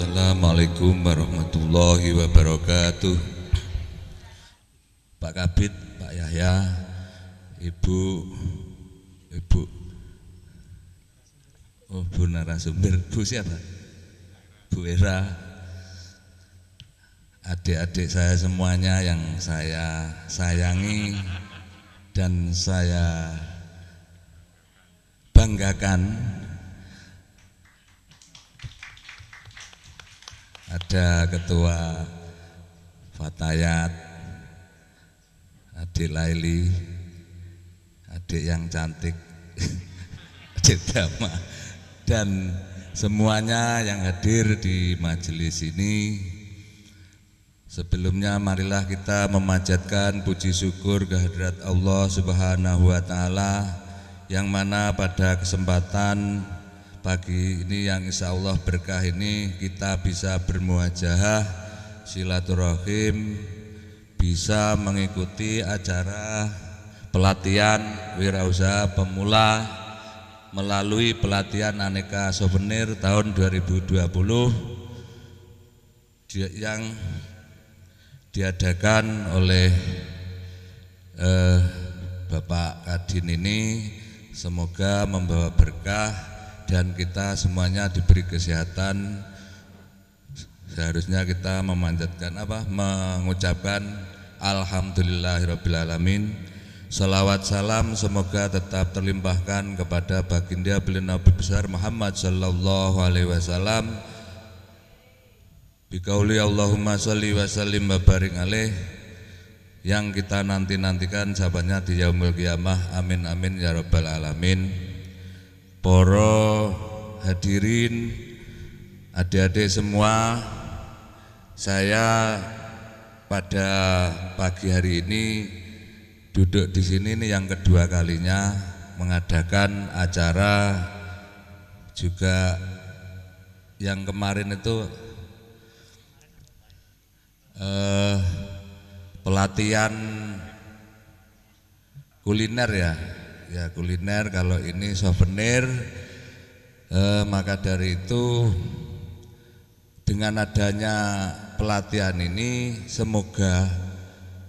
Assalamualaikum warahmatullahi wabarakatuh. Pak Kabid, Pak Yahya, Ibu Bu narasumber, Bu siapa? Bu Era, adik-adik saya semuanya yang saya sayangi dan saya banggakan. Ada Ketua Fatayat, adik Laili, adik yang cantik, adik Dama, dan semuanya yang hadir di majelis ini. Sebelumnya marilah kita memanjatkan puji syukur kehadirat Allah Subhanahu wa Ta'ala, yang mana pada kesempatan pagi ini yang insya Allah berkah ini kita bisa bermuajahah silaturahim, bisa mengikuti acara pelatihan wirausaha pemula melalui pelatihan aneka souvenir tahun 2020 yang diadakan oleh Bapak Kadin ini. Semoga membawa berkah dan kita semuanya diberi kesehatan. Seharusnya kita mengucapkan alhamdulillahirabbil alamin. Salawat salam semoga tetap terlimpahkan kepada baginda beliau Nabi besar Muhammad sallallahu alaihi wasallam. Biqauli Allahumma sholli wa sallim wa barik alaih, yang kita nantikan sahabatnya di yaumul qiyamah. Amin amin ya rabbal alamin. Para hadirin, adik-adik semua, saya pada pagi hari ini duduk di sini ini yang kedua kalinya mengadakan acara. Juga yang kemarin itu pelatihan kuliner ya kuliner, kalau ini souvenir. Maka dari itu dengan adanya pelatihan ini semoga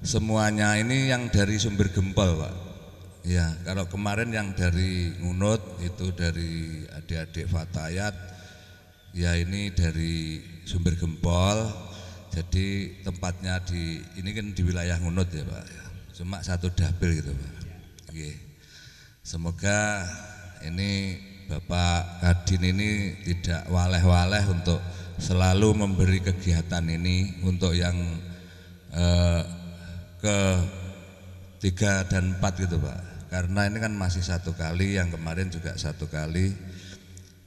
semuanya ini yang dari sumber gempol, Pak. Ya, kalau kemarin yang dari Ngunut itu dari adik-adik Fatayat, ya ini dari sumber gempol. Jadi tempatnya ini kan di wilayah Ngunut ya, Pak. Cuma satu dapil gitu, Pak. Oke. Semoga ini Bapak Kadin ini tidak waleh-waleh untuk selalu memberi kegiatan ini untuk yang ke-3 dan 4 gitu, Pak. Karena ini kan masih satu kali, yang kemarin juga satu kali.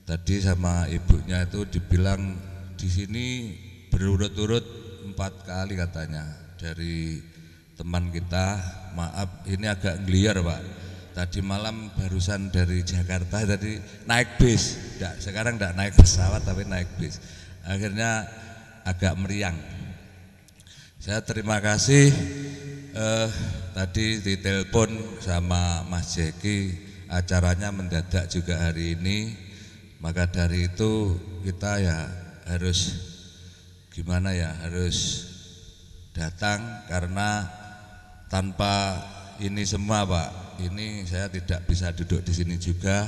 Tadi sama ibunya itu dibilang di sini berurut-urut 4 kali katanya dari teman kita. Maaf ini agak ngeliar, Pak. Tadi malam barusan dari Jakarta, tadi naik bis, sekarang tidak naik pesawat tapi naik bis. Akhirnya agak meriang. Saya terima kasih tadi ditelepon sama Mas Jeki, acaranya mendadak juga hari ini. Maka dari itu kita ya harus gimana ya, harus datang, karena tanpa ini semua, Pak, ini saya tidak bisa duduk di sini juga.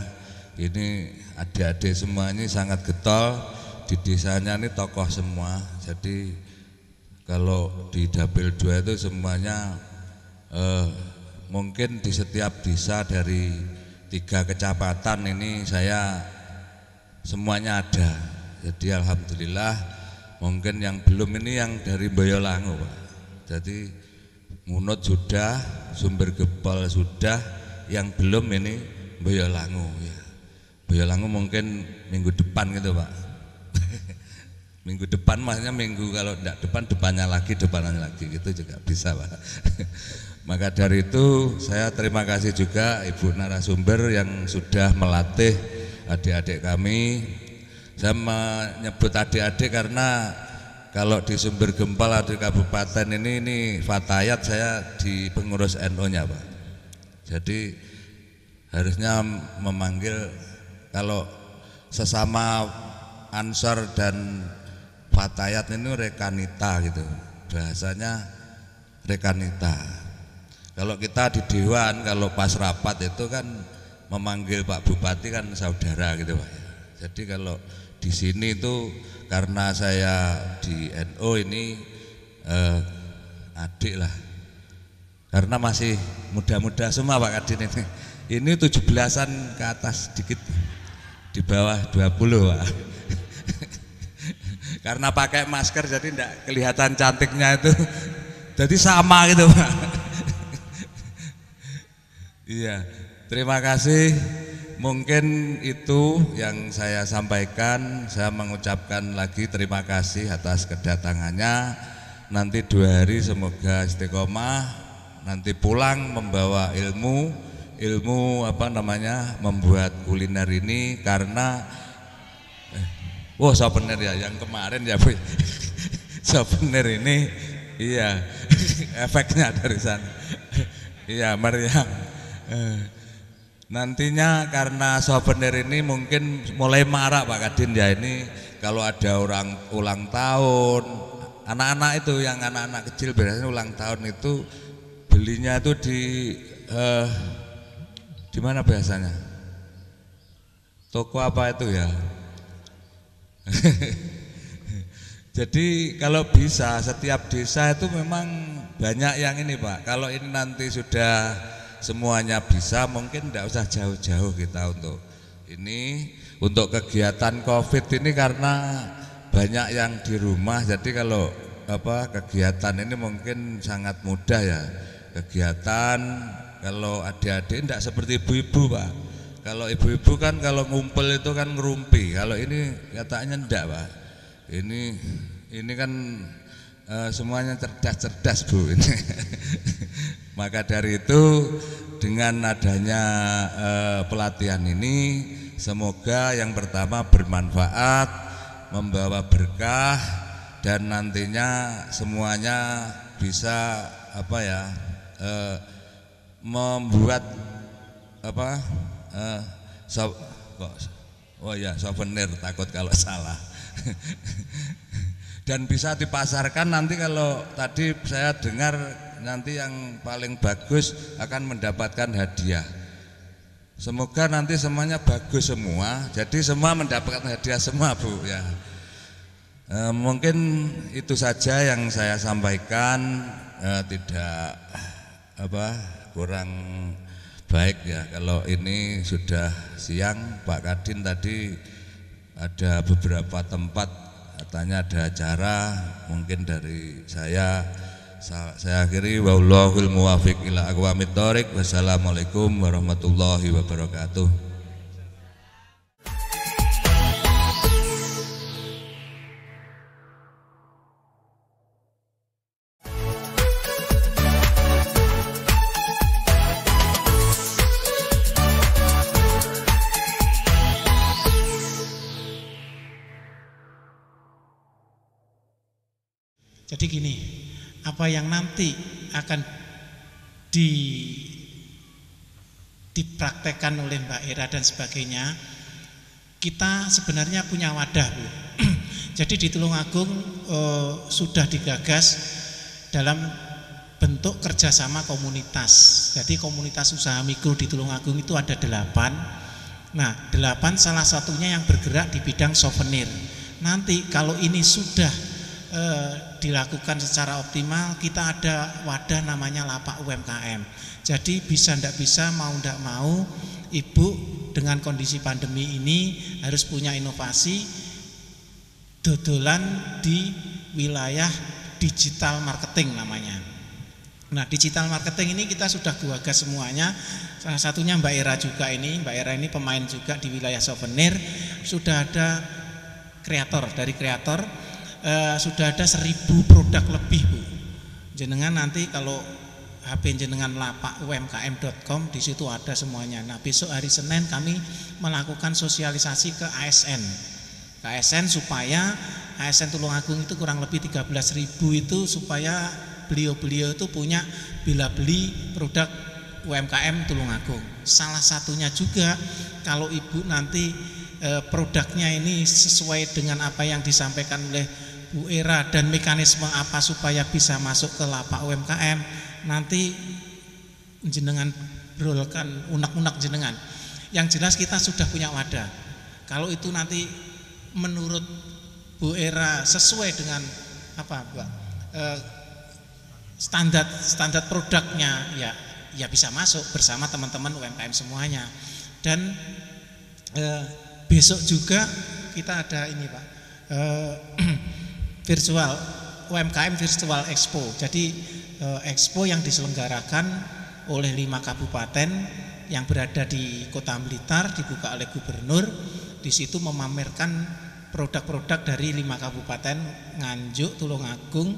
Ini adik-adik semua ini sangat getol, di desanya ini tokoh semua. Jadi kalau di Dapil 2 itu semuanya mungkin di setiap desa dari 3 kecamatan ini saya semuanya ada. Jadi alhamdulillah. Mungkin yang belum ini yang dari Boyolangu, Pak. Jadi Ngunut sudah, sumber gempol sudah, yang belum ini Boyolangu ya. Boyolangu mungkin minggu depan gitu, Pak. Minggu depan maksudnya minggu, kalau tidak depan depannya lagi gitu juga bisa, Pak. Maka dari itu saya terima kasih juga Ibu narasumber yang sudah melatih adik-adik kami. Saya menyebut adik-adik karena kalau di sumber gempol di kabupaten ini Fatayat, saya di pengurus NU-nya, Pak. Jadi harusnya memanggil, kalau sesama Ansor dan Fatayat ini rekanita gitu, bahasanya rekanita. Kalau kita di Dewan, kalau pas rapat itu kan memanggil Pak Bupati kan saudara gitu Pak. Jadi kalau di sini itu karena saya di NU ini adik lah, karena masih muda-muda semua Pak Kadin ini. Ini 17-an ke atas sedikit, di bawah 20 Pak. Karena pakai masker jadi tidak kelihatan cantiknya itu, jadi sama gitu Pak. Iya, terima kasih. Mungkin itu yang saya sampaikan. Saya mengucapkan lagi terima kasih atas kedatangannya. Nanti 2 hari semoga istiqomah. Nanti pulang membawa ilmu membuat kuliner ini karena souvenir ya yang kemarin ya Bu. Souvenir ini iya efeknya dari sana. Iya meriah. Nantinya karena souvenir ini mungkin mulai marak Pak Kadin ya, ini kalau ada orang ulang tahun, anak-anak itu yang anak-anak kecil biasanya ulang tahun itu belinya itu di mana biasanya? Toko apa itu ya? Jadi kalau bisa setiap desa itu memang banyak yang ini Pak. Kalau ini nanti sudah semuanya bisa, mungkin tidak usah jauh-jauh kita untuk ini, untuk kegiatan COVID ini karena banyak yang di rumah. Jadi kalau kegiatan ini mungkin sangat mudah ya. Kegiatan kalau adik-adik tidak seperti ibu-ibu Pak. Kalau ibu-ibu kan kalau ngumpul itu kan ngerumpi. Kalau ini katanya enggak Pak. Ini kan semuanya cerdas-cerdas Bu ini. Maka dari itu dengan adanya pelatihan ini semoga yang pertama bermanfaat, membawa berkah, dan nantinya semuanya bisa membuat souvenir, takut kalau salah. Dan bisa dipasarkan nanti. Kalau tadi saya dengar nanti yang paling bagus akan mendapatkan hadiah. Semoga nanti semuanya bagus semua, jadi semua mendapatkan hadiah semua Bu ya. Mungkin itu saja yang saya sampaikan, tidak kurang baik ya kalau ini sudah siang. Pak Kadin tadi ada beberapa tempat katanya ada acara, mungkin dari saya akhiri. Wallahul muwafiq ila aqwamit thoriq. Wassalamualaikum warahmatullahi wabarakatuh. Jadi gini, apa yang nanti akan dipraktekkan oleh Mbak Era dan sebagainya, kita sebenarnya punya wadah Bu. Jadi di Tulungagung sudah digagas dalam bentuk kerjasama komunitas. Jadi komunitas usaha mikro di Tulungagung itu ada 8. Nah 8 salah satunya yang bergerak di bidang souvenir. Nanti kalau ini sudah dilakukan secara optimal, kita ada wadah namanya lapak UMKM. Jadi bisa ndak bisa, mau ndak mau, Ibu dengan kondisi pandemi ini harus punya inovasi dodolan di wilayah digital marketing namanya. Nah digital marketing ini kita sudah gagas semuanya. Salah satunya Mbak Era juga ini. Mbak Era ini pemain juga di wilayah souvenir. Sudah ada kreator, dari kreator sudah ada 1000 produk lebih Bu. Jenengan nanti kalau HP jenengan lapak umkm.com, di situ ada semuanya. Nah besok hari Senin kami melakukan sosialisasi ke ASN supaya ASN Tulungagung itu kurang lebih 13.000 itu, supaya beliau-beliau itu punya bila beli produk UMKM Tulungagung. Salah satunya juga kalau Ibu nanti produknya ini sesuai dengan apa yang disampaikan oleh Bu Era dan mekanisme apa supaya bisa masuk ke lapak UMKM, nanti jenengan brolkan unek-unek jenengan. Yang jelas kita sudah punya wadah. Kalau itu nanti menurut Bu Era sesuai dengan apa, Mbak, standar produknya, ya bisa masuk bersama teman-teman UMKM semuanya. Dan besok juga kita ada ini, Pak, virtual UMKM Virtual Expo. Jadi expo yang diselenggarakan oleh 5 kabupaten yang berada di Kota Blitar, dibuka oleh Gubernur. Di situ memamerkan produk-produk dari 5 kabupaten, Nganjuk, Tulungagung,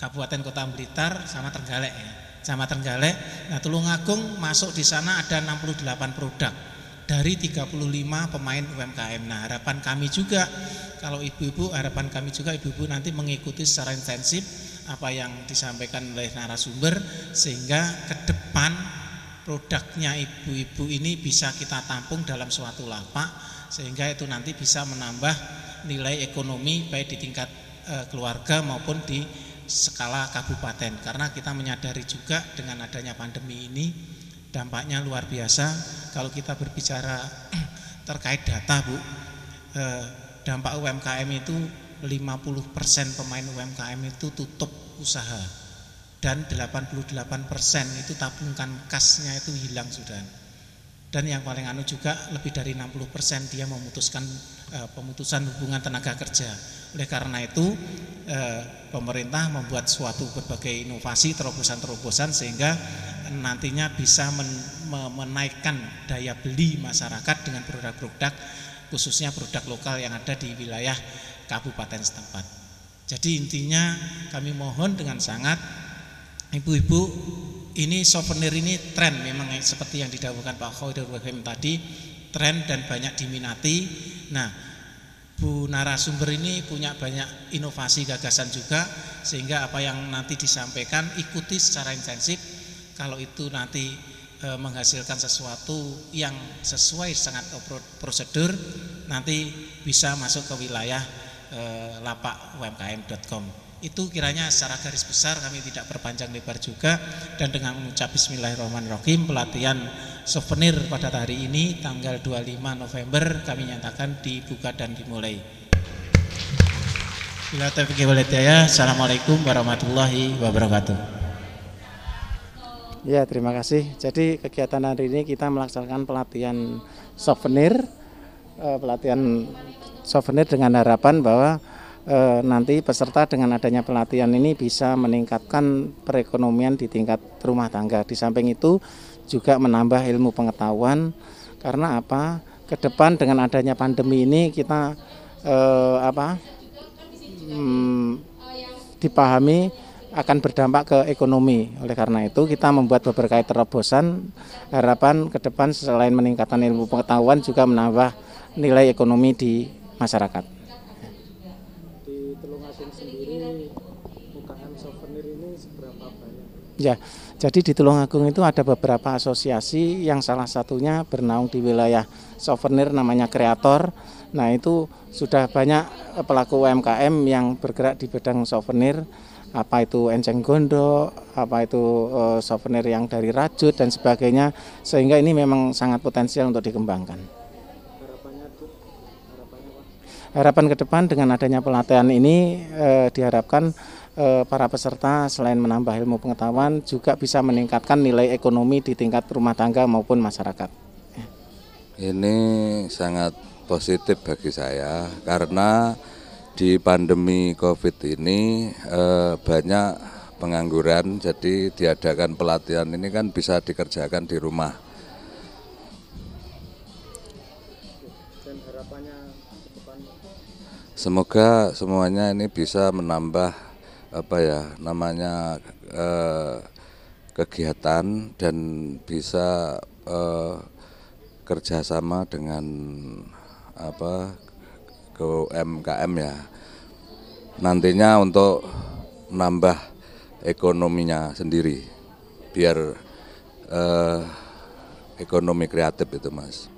Kabupaten Kota Blitar sama Trenggalek ya. Sama Trenggalek. Nah, Tulungagung masuk di sana ada 68 produk dari 35 pemain UMKM. Nah, harapan kami juga kalau ibu-ibu nanti mengikuti secara intensif apa yang disampaikan oleh narasumber, sehingga ke depan produknya ibu-ibu ini bisa kita tampung dalam suatu lapak, sehingga itu nanti bisa menambah nilai ekonomi baik di tingkat keluarga maupun di skala kabupaten. Karena kita menyadari juga dengan adanya pandemi ini dampaknya luar biasa. Kalau kita berbicara terkait data, Bu, dampak UMKM itu 50% pemain UMKM itu tutup usaha dan 88% itu tabungan kasnya itu hilang sudah. Dan yang paling juga lebih dari 60% dia memutuskan pemutusan hubungan tenaga kerja. Oleh karena itu pemerintah membuat suatu berbagai inovasi, terobosan-terobosan sehingga nantinya bisa menaikkan daya beli masyarakat dengan produk-produk, khususnya produk lokal yang ada di wilayah kabupaten setempat. Jadi intinya kami mohon dengan sangat ibu-ibu, ini souvenir ini tren memang seperti yang didahulukan Pak Khoirul Wahim tadi, tren dan banyak diminati. Nah, Bu narasumber ini punya banyak inovasi gagasan juga, sehingga apa yang nanti disampaikan ikuti secara intensif. Kalau itu nanti menghasilkan sesuatu yang sesuai sangat prosedur, nanti bisa masuk ke wilayah lapak umkm.com. Itu kiranya secara garis besar, kami tidak berpanjang lebar juga. Dan dengan mengucap bismillahirrahmanirrahim, pelatihan souvenir pada hari ini tanggal 25 November kami nyatakan dibuka dan dimulai. Bila taufiq wal hidayah. Assalamualaikum warahmatullahi wabarakatuh. Ya, terima kasih. Jadi kegiatan hari ini kita melaksanakan pelatihan souvenir dengan harapan bahwa nanti peserta dengan adanya pelatihan ini bisa meningkatkan perekonomian di tingkat rumah tangga. Di samping itu juga menambah ilmu pengetahuan, karena apa? Ke depan dengan adanya pandemi ini kita dipahami akan berdampak ke ekonomi. Oleh karena itu kita membuat beberapa terobosan, harapan ke depan selain meningkatkan ilmu pengetahuan juga menambah nilai ekonomi di masyarakat. Di Tulungagung sendiri UKM souvenir ini seberapa banyak? Ya, jadi di Tulungagung itu ada beberapa asosiasi yang salah satunya bernaung di wilayah souvenir namanya Kreator. Nah, itu sudah banyak pelaku UMKM yang bergerak di bidang souvenir, apa itu enceng gondok, apa itu souvenir yang dari rajut dan sebagainya, sehingga ini memang sangat potensial untuk dikembangkan. Harapan ke depan dengan adanya pelatihan ini diharapkan para peserta selain menambah ilmu pengetahuan juga bisa meningkatkan nilai ekonomi di tingkat rumah tangga maupun masyarakat. Ini sangat positif bagi saya karena di pandemi COVID ini banyak pengangguran, jadi diadakan pelatihan ini kan bisa dikerjakan di rumah. Dan harapannya ke depan? Semoga semuanya ini bisa menambah kegiatan dan bisa kerjasama dengan ke UMKM ya. Nantinya untuk menambah ekonominya sendiri, biar ekonomi kreatif itu, Mas.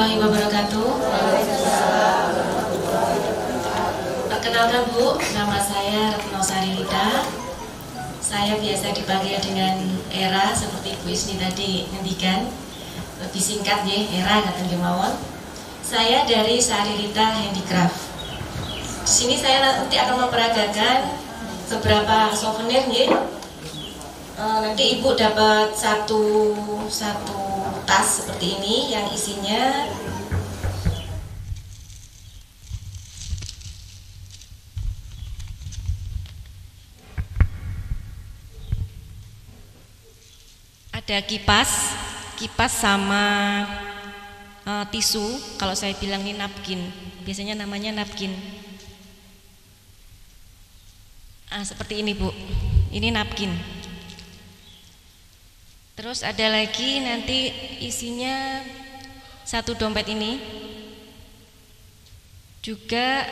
warahmatullahi wabarakatuh. Perkenalkan Bu, nama saya Retno Sarilita. Saya biasa dipanggil dengan Era seperti Bu Isni tadi ngendikan. Lebih singkat ya, Era ngaten kemawon. Saya dari Sarilita Handicraft. Di sini saya nanti akan memperagakan beberapa souvenir ya. Nanti Ibu dapat satu tas seperti ini yang isinya ada kipas sama tisu. Kalau saya bilang ini napkin, biasanya namanya napkin. Seperti ini Bu, ini napkin. Terus ada lagi nanti isinya satu dompet ini, juga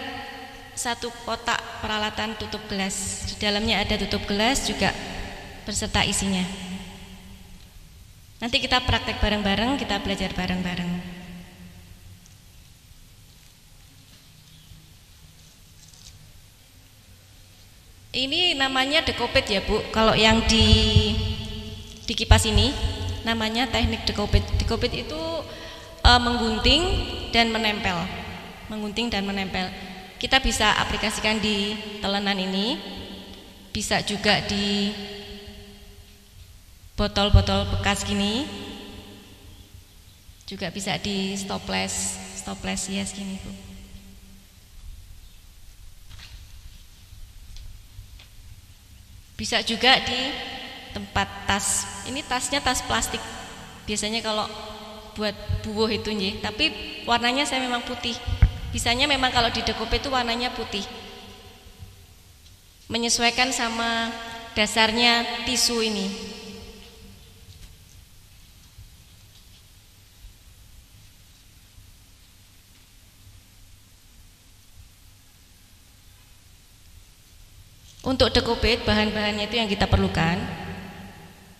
satu kotak peralatan tutup gelas. Di dalamnya ada tutup gelas juga berserta isinya. Nanti kita praktek bareng-bareng, kita belajar bareng-bareng. Ini namanya dekopet ya Bu. Kalau yang di kipas ini namanya teknik dekopet. Dekopet itu menggunting dan menempel. Menggunting dan menempel. Kita bisa aplikasikan di telenan ini, bisa juga di botol-botol bekas gini, juga bisa di stoples hias gini Bu. Bisa juga di tempat tas. Ini tasnya tas plastik. Biasanya kalau buat buah itu nih, tapi warnanya saya memang putih. Bisanya memang kalau di dekopet itu warnanya putih. Menyesuaikan sama dasarnya tisu ini. Untuk dekopet bahan-bahannya itu yang kita perlukan.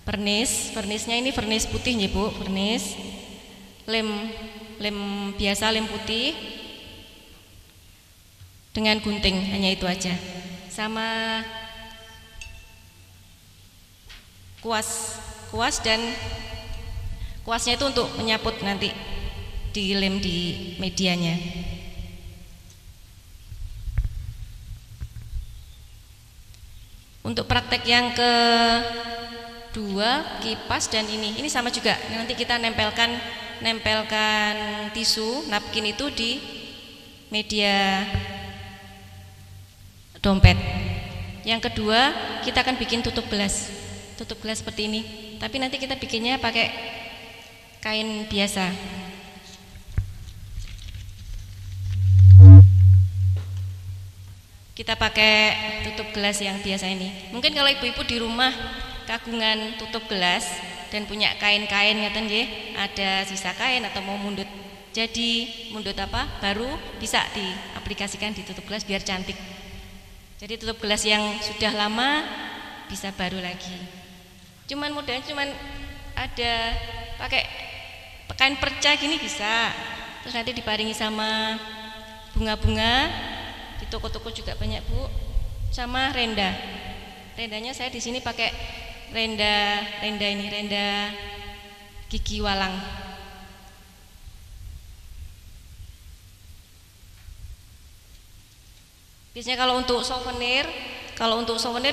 Vernisnya ini vernis putih nih Bu, vernis. Lem biasa, lem putih dengan gunting, hanya itu aja. Sama kuas dan kuasnya itu untuk menyaput nanti di lem di medianya. Untuk praktek yang kedua, kipas dan ini sama juga. Nanti kita nempelkan tisu napkin itu di media dompet. Yang kedua, kita akan bikin tutup gelas seperti ini. Tapi nanti kita bikinnya pakai kain biasa. Kita pakai tutup gelas yang biasa ini. Mungkin kalau ibu-ibu di rumah kagungan tutup gelas dan punya kain-kain ngeten nggih, ada sisa kain atau mau mundut. Jadi mundut baru bisa diaplikasikan di tutup gelas biar cantik. Jadi tutup gelas yang sudah lama bisa baru lagi. Modalnya ada pakai kain perca gini bisa. Terus nanti diparingi sama bunga-bunga. Di toko-toko juga banyak Bu, sama renda. Rendanya saya di sini pakai renda gigi walang. Biasanya kalau untuk souvenir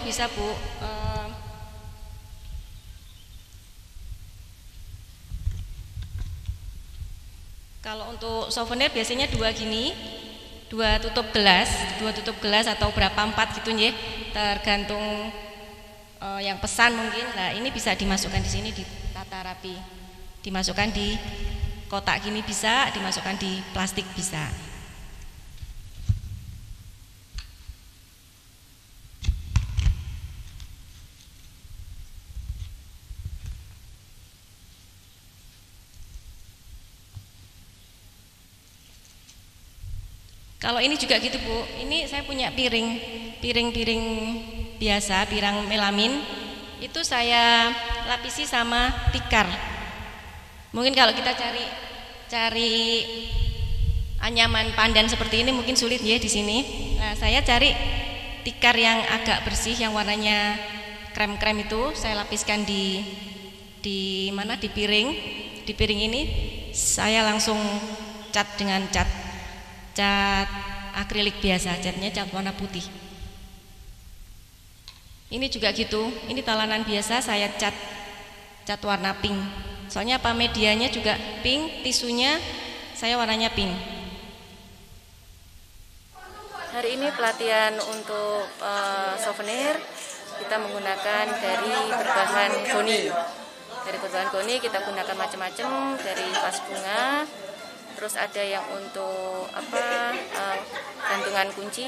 bisa Bu. Kalau untuk souvenir biasanya dua tutup gelas atau berapa 4 gitu ya, tergantung yang pesan mungkin. Nah, ini bisa dimasukkan di sini, ditata rapi, dimasukkan di kotak gini bisa, dimasukkan di plastik bisa. Kalau ini juga gitu Bu, ini saya punya piring biasa, piring melamin. Itu saya lapisi sama tikar. Mungkin kalau kita cari cari anyaman pandan seperti ini mungkin sulit ya di sini. Nah, saya cari tikar yang agak bersih, yang warnanya krem-krem itu, saya lapiskan di mana, di piring. Di piring ini saya langsung cat dengan cat akrilik biasa, catnya cat warna putih. Ini juga gitu, ini talanan biasa saya cat warna pink. Soalnya apa, medianya juga pink, tisunya saya warnanya pink. Hari ini pelatihan untuk souvenir kita menggunakan dari berbahan goni. Dari berbahan goni kita gunakan macam-macam, dari vas bunga, terus ada yang untuk gantungan kunci,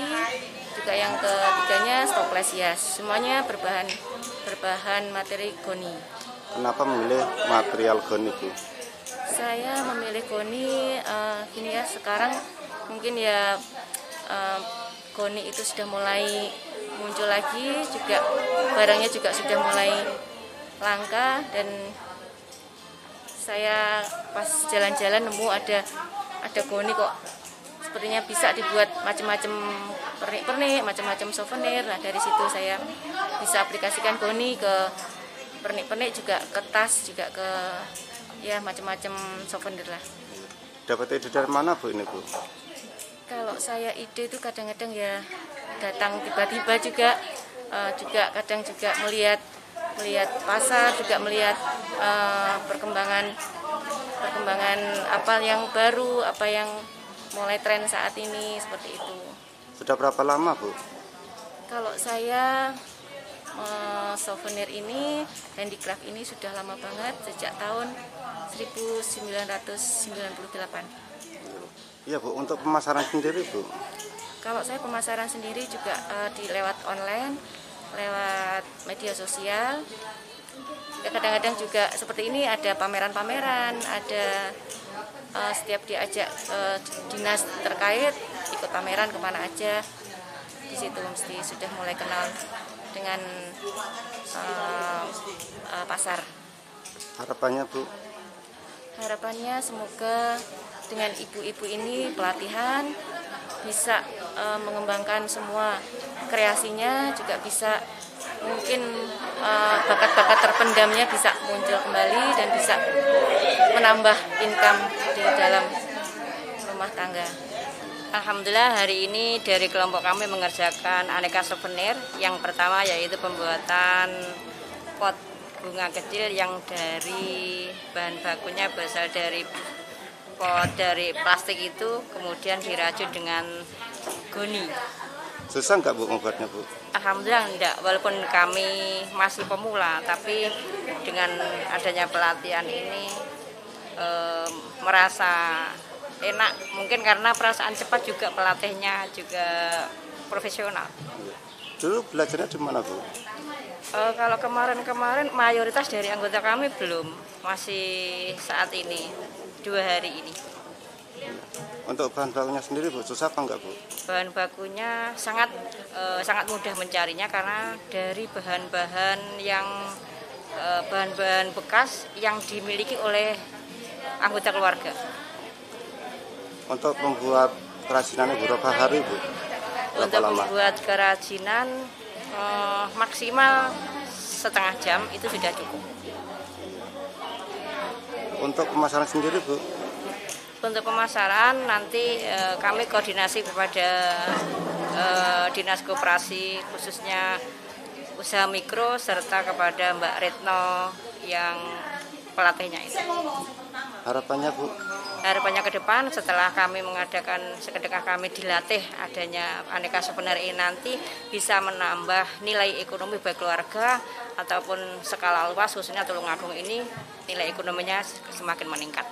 juga yang ketiganya stoples hias. Semuanya berbahan materi goni. Kenapa memilih material goni, Bu? Saya memilih goni gini ya, sekarang mungkin ya goni itu sudah mulai muncul lagi, juga barangnya juga sudah mulai langka, dan saya pas jalan-jalan nemu ada goni kok sepertinya bisa dibuat macam-macam pernik-pernik, macam-macam souvenir. Nah, dari situ saya bisa aplikasikan goni ke pernik-pernik, juga ke tas, juga ke ya macam-macam souvenir lah. Dapat ide dari mana, Bu, ini, Bu? Kalau saya ide itu kadang-kadang ya datang tiba-tiba juga, kadang juga melihat pasar, juga melihat perkembangan apa yang baru, apa yang mulai tren saat ini, seperti itu. Sudah berapa lama, Bu? Kalau saya souvenir ini, handicraft ini sudah lama banget, sejak tahun 1998. Iya, Bu, untuk pemasaran sendiri, Bu? Kalau saya pemasaran sendiri juga lewat online, lewat media sosial. Kadang-kadang juga seperti ini ada pameran-pameran, ada setiap diajak dinas terkait ikut pameran kemana aja, di situ mesti sudah mulai kenal dengan pasar. Harapannya, Bu? Harapannya semoga dengan ibu-ibu ini pelatihan bisa mengembangkan semua kreasinya, juga bisa mungkin bakat-bakat terpendamnya bisa muncul kembali dan bisa menambah income di dalam rumah tangga. Alhamdulillah hari ini dari kelompok kami mengerjakan aneka souvenir. Yang pertama yaitu pembuatan pot bunga kecil yang dari bahan bakunya berasal dari pot dari plastik itu, kemudian diracun dengan goni. Susah nggak, Bu, membuatnya, Bu? Alhamdulillah enggak, walaupun kami masih pemula, tapi dengan adanya pelatihan ini merasa enak. Mungkin karena perasaan cepat, juga pelatihnya juga profesional. Dulu belajarnya di mana, Bu? Kalau kemarin mayoritas dari anggota kami belum, masih saat ini 2 hari ini. Untuk bahan bakunya sendiri, Bu, susah apa enggak, Bu? Bahan bakunya sangat mudah mencarinya, karena dari bahan-bahan bahan-bahan bekas yang dimiliki oleh anggota keluarga. Untuk membuat kerajinannya berapa hari, Bu? Berapa Untuk lama? membuat kerajinan maksimal setengah jam itu sudah cukup. Untuk pemasaran sendiri, Bu? Untuk pemasaran nanti kami koordinasi kepada Dinas Koperasi, khususnya usaha mikro, serta kepada Mbak Retno yang pelatihnya itu. Harapannya, Bu? Harapannya ke depan setelah kami dilatih adanya aneka souvenir ini, nanti bisa menambah nilai ekonomi bagi keluarga ataupun skala luas, khususnya Tulungagung ini nilai ekonominya semakin meningkat.